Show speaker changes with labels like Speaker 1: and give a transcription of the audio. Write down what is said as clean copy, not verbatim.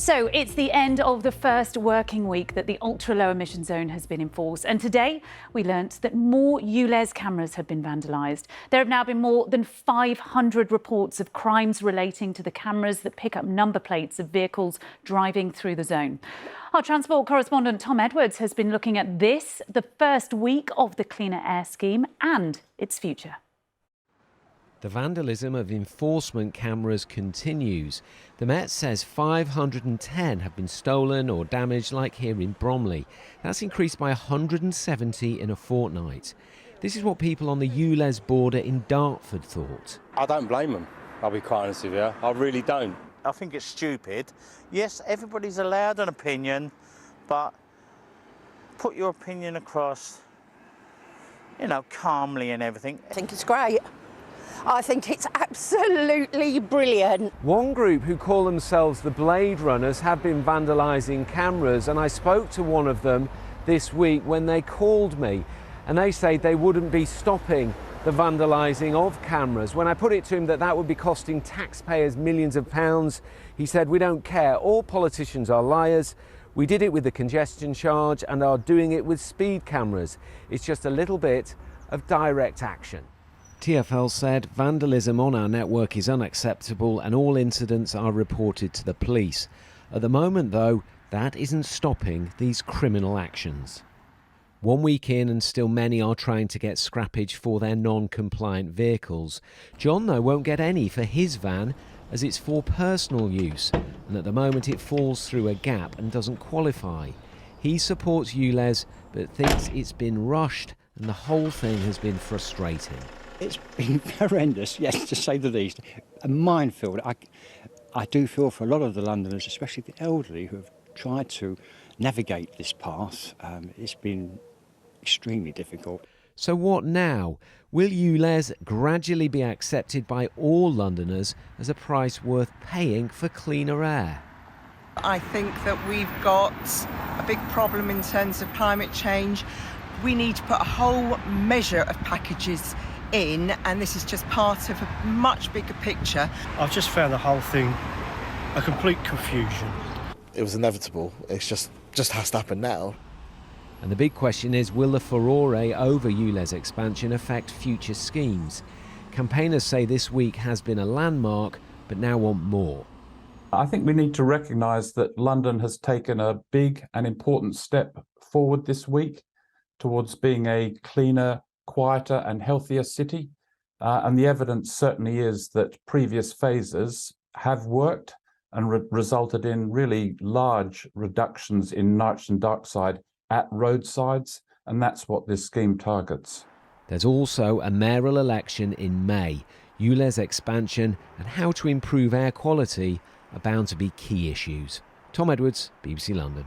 Speaker 1: So it's the end of the first working week that the ultra-low emission zone has been enforced. And today we learnt that more ULEZ cameras have been vandalised. There have now been more than 500 reports of crimes relating to the cameras that pick up number plates of vehicles driving through the zone. Our transport correspondent Tom Edwards has been looking at this, the first week of the Cleaner Air scheme and its future.
Speaker 2: The vandalism of enforcement cameras continues. The Met says 510 have been stolen or damaged, like here in Bromley. That's increased by 170 in a fortnight. This is what people on the ULEZ border in Dartford thought.
Speaker 3: I don't blame them, I'll be quite honest with you. I really don't.
Speaker 4: I think it's stupid. Yes, everybody's allowed an opinion, but put your opinion across, calmly and everything.
Speaker 5: I think it's great. I think it's absolutely brilliant.
Speaker 2: One group who call themselves the Blade Runners have been vandalising cameras, and I spoke to one of them this week when they called me, and they say they wouldn't be stopping the vandalising of cameras. When I put it to him that would be costing taxpayers millions of pounds, he said, "We don't care. All politicians are liars. We did it with the congestion charge and are doing it with speed cameras. It's just a little bit of direct action." TfL said vandalism on our network is unacceptable and all incidents are reported to the police. At the moment, though, that isn't stopping these criminal actions. 1 week in and still many are trying to get scrappage for their non-compliant vehicles. John, though, won't get any for his van as it's for personal use, and at the moment it falls through a gap and doesn't qualify. He supports ULEZ but thinks it's been rushed and the whole thing has been frustrating.
Speaker 6: It's been horrendous, yes, to say the least. A minefield. I do feel for a lot of the Londoners, especially the elderly, who have tried to navigate this path. It's been extremely difficult.
Speaker 2: So what now? Will ULEZ gradually be accepted by all Londoners as a price worth paying for cleaner air?
Speaker 7: I think that we've got a big problem in terms of climate change. We need to put a whole measure of packages in, and this is just part of a much bigger picture.
Speaker 8: I've just found the whole thing a complete confusion.
Speaker 9: It was inevitable. It's just has to happen now.
Speaker 2: And the big question is, will the furore over ULEZ expansion affect future schemes? Campaigners say this week has been a landmark, but now want more.
Speaker 10: I think we need to recognise that London has taken a big and important step forward this week towards being a cleaner, quieter and healthier city. And the evidence certainly is that previous phases have worked and resulted in really large reductions in nitrogen dioxide at roadsides, and that's what this scheme targets.
Speaker 2: There's also a mayoral election in May. ULEZ expansion and how to improve air quality are bound to be key issues. Tom Edwards, BBC London.